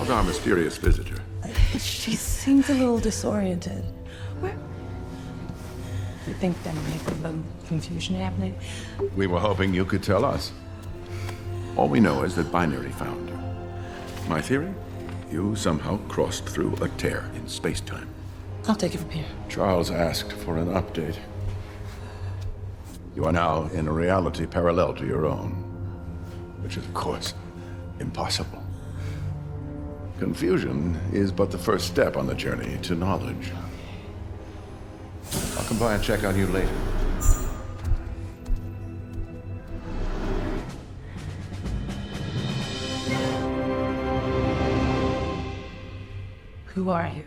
How's our mysterious visitor? She seems a little disoriented. Where? You think there might be some confusion happening? We were hoping you could tell us. All we know is that Binary found her. My theory? You somehow crossed through a tear in space-time. I'll take it from here. Charles asked for an update. You are now in a reality parallel to your own, which is, of course, impossible. Confusion is but the first step on the journey to knowledge. I'll come by and check on you later. Who are you?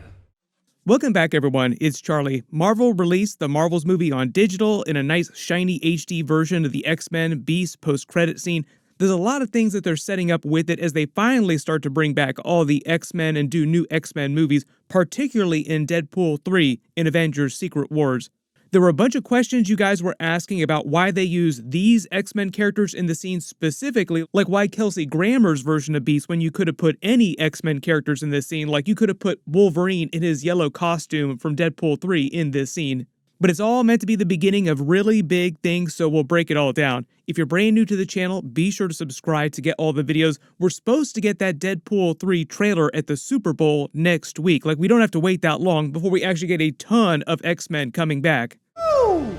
Welcome back, everyone. It's Charlie. Marvel released the Marvels movie on digital in a nice, shiny HD version of the X-Men Beast post-credit scene. There's a lot of things that they're setting up with it as they finally start to bring back all the X-Men and do new X-Men movies, particularly in Deadpool 3 in Avengers Secret Wars. There were a bunch of questions you guys were asking about why they use these X-Men characters in the scene specifically, like why Kelsey Grammer's version of Beast when you could have put any X-Men characters in this scene, like you could have put Wolverine in his yellow costume from Deadpool 3 in this scene. But it's all meant to be the beginning of really big things, so we'll break it all down. If you're brand new to the channel, be sure to subscribe to get all the videos. We're supposed to get that Deadpool 3 trailer at the Super Bowl next week. Like, we don't have to wait that long before we actually get a ton of X-Men coming back. Woo!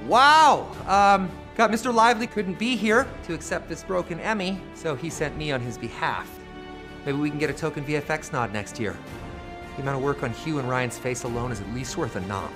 Wow! Got Mr. Lively couldn't be here to accept this broken Emmy, so he sent me on his behalf. Maybe we can get a token VFX nod next year. The amount of work on Hugh and Ryan's face alone is at least worth a nom.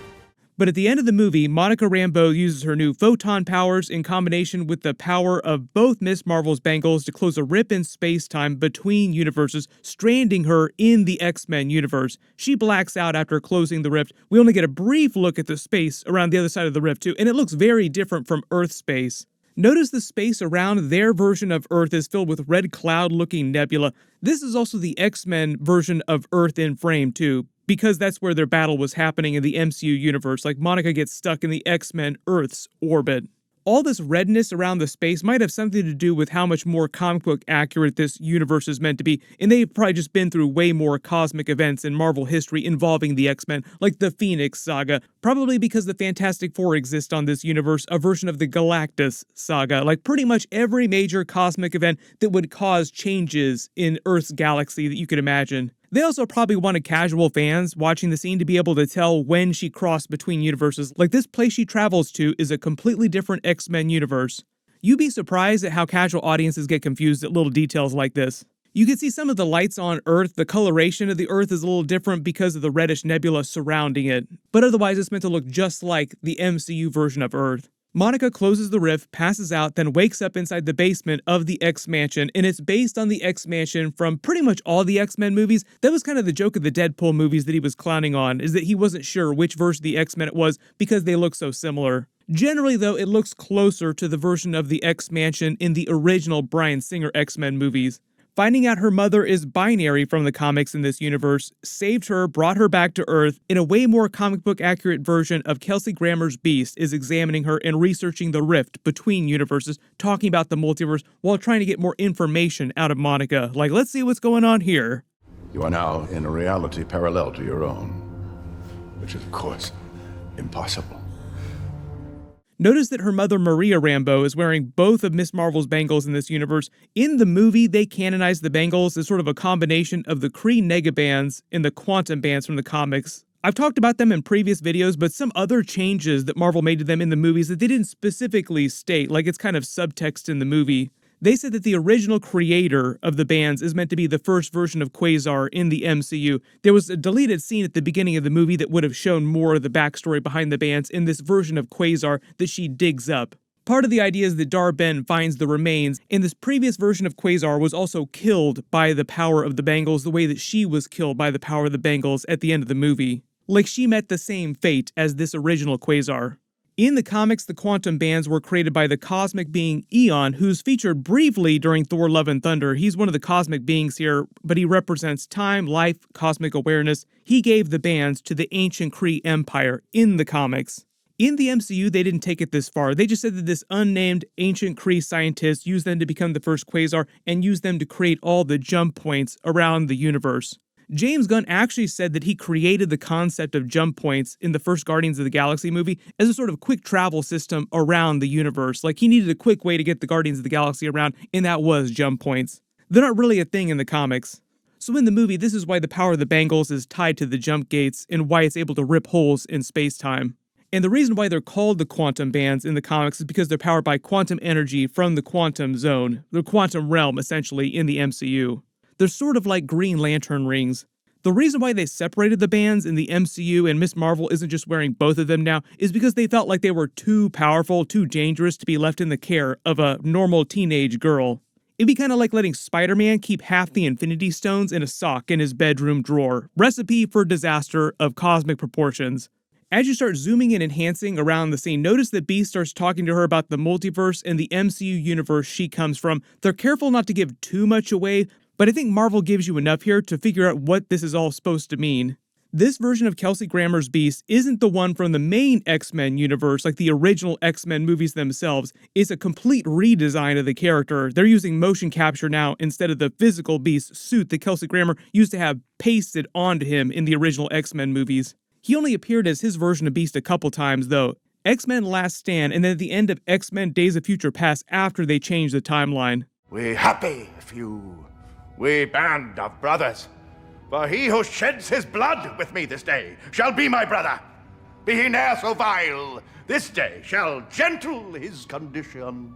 But at the end of the movie, Monica Rambeau uses her new photon powers in combination with the power of both Miss Marvel's bangles to close a rip in space-time between universes, stranding her in the X-Men universe. She blacks out after closing the rift. We only get a brief look at the space around the other side of the rift too, and it looks very different from Earth space. Notice the space around their version of Earth is filled with red cloud-looking nebula. This is also the X-Men version of Earth in frame too, because that's where their battle was happening in the MCU universe. Like, Monica gets stuck in the X-Men Earth's orbit. All this redness around the space might have something to do with how much more comic book accurate this universe is meant to be, and they've probably just been through way more cosmic events in Marvel history involving the X-Men, like the Phoenix Saga, probably because the Fantastic Four exist on this universe, a version of the Galactus Saga, like pretty much every major cosmic event that would cause changes in Earth's galaxy that you could imagine. They also probably wanted casual fans watching the scene to be able to tell when she crossed between universes. Like, this place she travels to is a completely different X-Men universe. You'd be surprised at how casual audiences get confused at little details like this. You can see some of the lights on Earth, the coloration of the Earth is a little different because of the reddish nebula surrounding it. But otherwise, it's meant to look just like the MCU version of Earth. Monica closes the rift, passes out, then wakes up inside the basement of the X-Mansion, and it's based on the X-Mansion from pretty much all the X-Men movies. That was kind of the joke of the Deadpool movies that he was clowning on, is that he wasn't sure which version of the X-Men it was because they look so similar. Generally, though, it looks closer to the version of the X-Mansion in the original Bryan Singer X-Men movies. Finding out her mother is Binary from the comics in this universe saved her, brought her back to Earth, in a way more comic book accurate version of Kelsey Grammer's Beast is examining her and researching the rift between universes, talking about the multiverse while trying to get more information out of Monica. Like, let's see what's going on here. You are now in a reality parallel to your own, which is, of course, impossible. Notice that her mother, Maria Rambeau, is wearing both of Miss Marvel's bangles in this universe. In the movie, they canonized the bangles as sort of a combination of the Kree Negabands and the Quantum Bands from the comics. I've talked about them in previous videos, but some other changes that Marvel made to them in the movies that they didn't specifically state, like it's kind of subtext in the movie. They said that the original creator of the bands is meant to be the first version of Quasar in the MCU. There was a deleted scene at the beginning of the movie that would have shown more of the backstory behind the bands in this version of Quasar that she digs up. Part of the idea is that Dar-Ben finds the remains, and this previous version of Quasar was also killed by the power of the Bangles the way that she was killed by the power of the Bangles at the end of the movie. Like, she met the same fate as this original Quasar. In the comics, the Quantum Bands were created by the cosmic being Eon, who's featured briefly during Thor Love and Thunder. He's one of the cosmic beings here, but he represents time, life, cosmic awareness. He gave the bands to the ancient Kree Empire in the comics. In the MCU, they didn't take it this far. They just said that this unnamed ancient Kree scientist used them to become the first Quasar and used them to create all the jump points around the universe. James Gunn actually said that he created the concept of jump points in the first Guardians of the Galaxy movie as a sort of quick travel system around the universe. Like, he needed a quick way to get the Guardians of the Galaxy around, and that was jump points. They're not really a thing in the comics. So in the movie, this is why the power of the Bangles is tied to the jump gates and why it's able to rip holes in space-time. And the reason why they're called the quantum bands in the comics is because they're powered by quantum energy from the quantum zone, the quantum realm, essentially, in the MCU. They're sort of like Green Lantern rings. The reason why they separated the bands in the MCU and Ms. Marvel isn't just wearing both of them now is because they felt like they were too powerful, too dangerous to be left in the care of a normal teenage girl. It'd be kind of like letting Spider-Man keep half the Infinity Stones in a sock in his bedroom drawer. Recipe for disaster of cosmic proportions. As you start zooming and enhancing around the scene, notice that Beast starts talking to her about the multiverse and the MCU universe she comes from. They're careful not to give too much away, but I think Marvel gives you enough here to figure out what this is all supposed to mean. This version of Kelsey Grammer's Beast isn't the one from the main X-Men universe, like the original X-Men movies themselves. It's a complete redesign of the character. They're using motion capture now instead of the physical Beast suit that Kelsey Grammer used to have pasted onto him in the original X-Men movies. He only appeared as his version of Beast a couple times, though. X-Men Last Stand, and then at the end of X-Men Days of Future Past after they changed the timeline. We happy few, we band of brothers. For he who sheds his blood with me this day shall be my brother. Be he ne'er so vile, this day shall gentle his condition.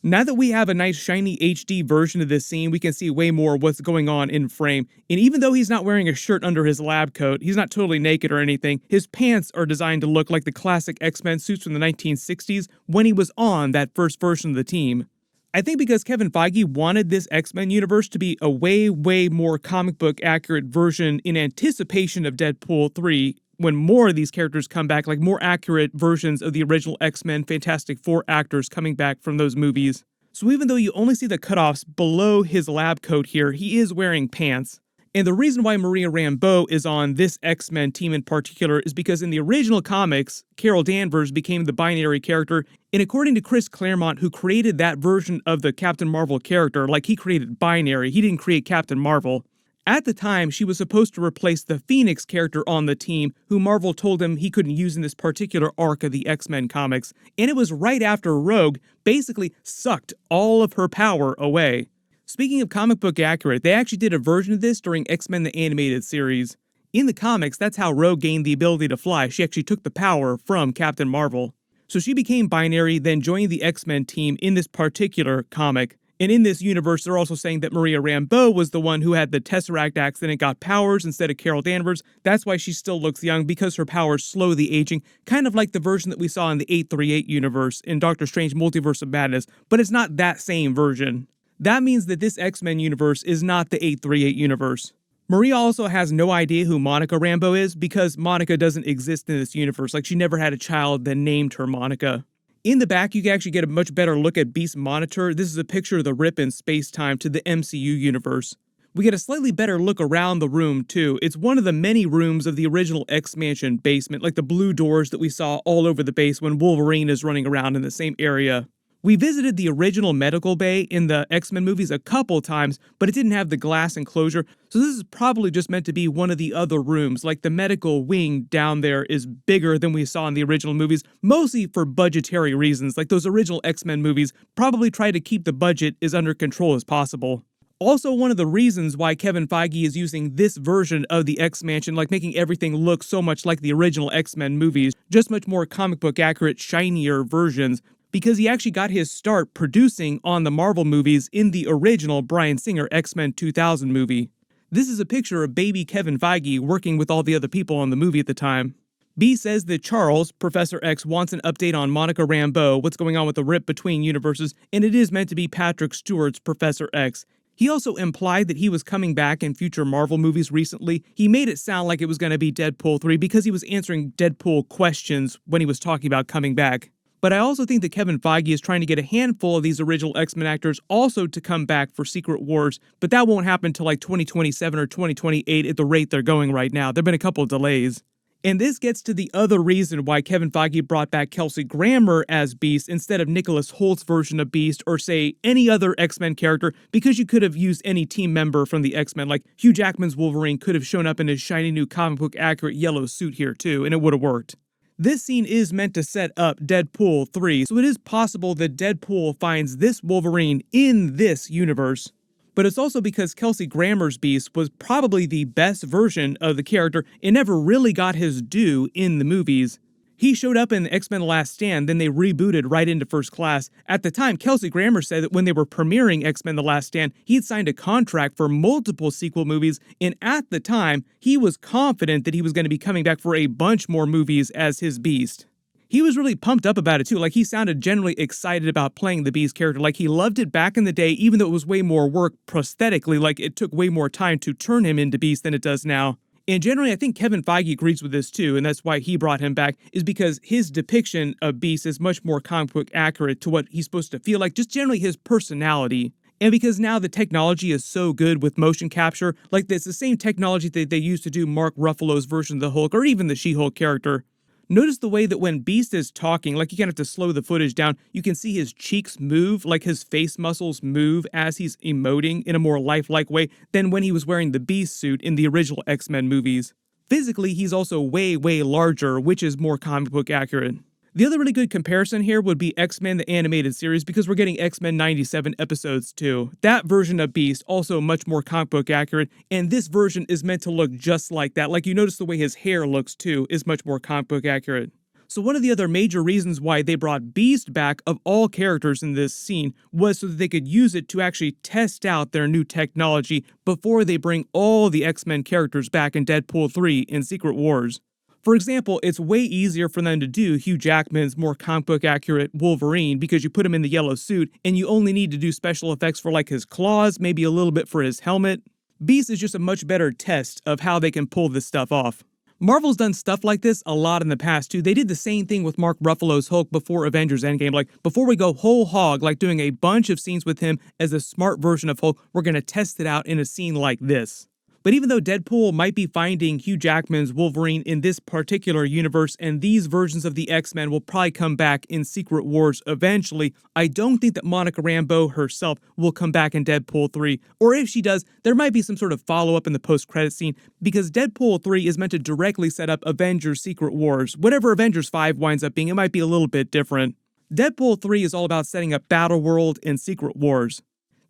Now that we have a nice shiny HD version of this scene, we can see way more of what's going on in frame. And even though he's not wearing a shirt under his lab coat, he's not totally naked or anything, his pants are designed to look like the classic X-Men suits from the 1960s when he was on that first version of the team. I think because Kevin Feige wanted this X-Men universe to be a way more comic book accurate version in anticipation of Deadpool 3, when more of these characters come back, like more accurate versions of the original X-Men Fantastic Four actors coming back from those movies. So even though you only see the cutoffs below his lab coat here, he is wearing pants. And the reason why Maria Rambeau is on this X-Men team in particular is because in the original comics, Carol Danvers became the binary character, and according to Chris Claremont, who created that version of the Captain Marvel character, like he created binary, he didn't create Captain Marvel. At the time, she was supposed to replace the Phoenix character on the team, who Marvel told him he couldn't use in this particular arc of the X-Men comics, and it was right after Rogue basically sucked all of her power away. Speaking of comic book accurate, they actually did a version of this during X-Men the Animated Series. In the comics, that's how Rogue gained the ability to fly. She actually took the power from Captain Marvel. So she became binary, then joined the X-Men team in this particular comic. And in this universe, they're also saying that Maria Rambeau was the one who had the Tesseract accident, got powers instead of Carol Danvers. That's why she still looks young, because her powers slow the aging, kind of like the version that we saw in the 838 universe in Doctor Strange Multiverse of Madness, but it's not that same version. That means that this X-Men universe is not the 838 universe. Maria also has no idea who Monica Rambeau is because Monica doesn't exist in this universe, like she never had a child that named her Monica. In the back, you can actually get a much better look at Beast's monitor. This is a picture of the rip in space-time to the MCU universe. We get a slightly better look around the room, too. It's one of the many rooms of the original X-Mansion basement, like the blue doors that we saw all over the base when Wolverine is running around in the same area. We visited the original medical bay in the X-Men movies a couple times, but it didn't have the glass enclosure, so this is probably just meant to be one of the other rooms, like the medical wing down there is bigger than we saw in the original movies, mostly for budgetary reasons, like those original X-Men movies probably try to keep the budget as under control as possible. Also, one of the reasons why Kevin Feige is using this version of the X-Mansion, like making everything look so much like the original X-Men movies, just much more comic book accurate, shinier versions, because he actually got his start producing on the Marvel movies in the original Bryan Singer X-Men 2000 movie. This is a picture of baby Kevin Feige working with all the other people on the movie at the time. B says that Charles, Professor X, wants an update on Monica Rambeau, what's going on with the rip between universes, and it is meant to be Patrick Stewart's Professor X. He also implied that he was coming back in future Marvel movies recently. He made it sound like it was going to be Deadpool 3 because he was answering Deadpool questions when he was talking about coming back. But I also think that Kevin Feige is trying to get a handful of these original X-Men actors also to come back for Secret Wars, but that won't happen until like 2027 or 2028 at the rate they're going right now. There have been a couple of delays. And this gets to the other reason why Kevin Feige brought back Kelsey Grammer as Beast instead of Nicholas Holt's version of Beast or, say, any other X-Men character, because you could have used any team member from the X-Men. Like, Hugh Jackman's Wolverine could have shown up in his shiny new comic book accurate yellow suit here too, and it would have worked. This scene is meant to set up Deadpool 3, so it is possible that Deadpool finds this Wolverine in this universe. But it's also because Kelsey Grammer's Beast was probably the best version of the character and never really got his due in the movies. He showed up in X-Men The Last Stand, then they rebooted right into First Class. At the time, Kelsey Grammer said that when they were premiering X-Men The Last Stand, he had signed a contract for multiple sequel movies, and at the time, he was confident that he was going to be coming back for a bunch more movies as his Beast. He was really pumped up about it too, like he sounded generally excited about playing the Beast character, like he loved it back in the day, even though it was way more work prosthetically, like it took way more time to turn him into Beast than it does now. And generally, I think Kevin Feige agrees with this too, and that's why he brought him back, is because his depiction of Beast is much more comic book accurate to what he's supposed to feel like, just generally his personality. And because now the technology is so good with motion capture, like it's the same technology that they used to do Mark Ruffalo's version of the Hulk, or even the She-Hulk character. Notice the way that when Beast is talking, like you kind of have to slow the footage down, you can see his cheeks move, like his face muscles move as he's emoting in a more lifelike way than when he was wearing the Beast suit in the original X-Men movies. Physically, he's also way larger, which is more comic book accurate. The other really good comparison here would be X-Men the Animated Series, because we're getting X-Men 97 episodes too. That version of Beast also much more comic book accurate, and this version is meant to look just like that. Like you notice the way his hair looks too is much more comic book accurate. So one of the other major reasons why they brought Beast back of all characters in this scene was so that they could use it to actually test out their new technology before they bring all the X-Men characters back in Deadpool 3 in Secret Wars. For example, it's way easier for them to do Hugh Jackman's more comic book accurate Wolverine because you put him in the yellow suit and you only need to do special effects for like his claws, maybe a little bit for his helmet. Beast is just a much better test of how they can pull this stuff off. Marvel's done stuff like this a lot in the past too. They did the same thing with Mark Ruffalo's Hulk before Avengers Endgame. Like before we go whole hog, like doing a bunch of scenes with him as a smart version of Hulk, we're going to test it out in a scene like this. But even though Deadpool might be finding Hugh Jackman's Wolverine in this particular universe, and these versions of the X-Men will probably come back in Secret Wars eventually, I don't think that Monica Rambeau herself will come back in Deadpool 3. Or if she does, there might be some sort of follow-up in the post-credit scene, because Deadpool 3 is meant to directly set up Avengers Secret Wars. Whatever Avengers 5 winds up being, it might be a little bit different. Deadpool 3 is all about setting up Battleworld and Secret Wars.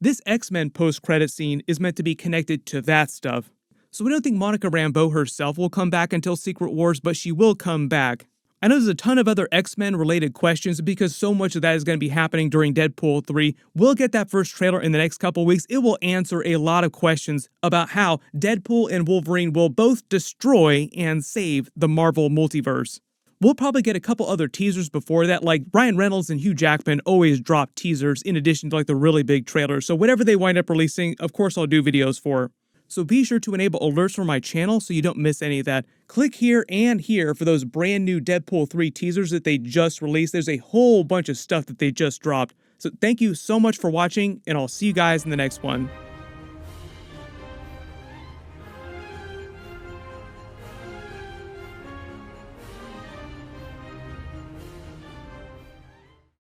This X-Men post-credit scene is meant to be connected to that stuff. So we don't think Monica Rambeau herself will come back until Secret Wars, but she will come back. I know there's a ton of other X-Men related questions because so much of that is going to be happening during Deadpool 3. We'll get that first trailer in the next couple weeks. It will answer a lot of questions about how Deadpool and Wolverine will both destroy and save the Marvel multiverse. We'll probably get a couple other teasers before that, like Ryan Reynolds and Hugh Jackman always drop teasers in addition to like the really big trailers. So whatever they wind up releasing, of course I'll do videos for. So be sure to enable alerts for my channel so you don't miss any of that. Click here and here for those brand new Deadpool 3 teasers that they just released. There's a whole bunch of stuff that they just dropped. So thank you so much for watching, and I'll see you guys in the next one.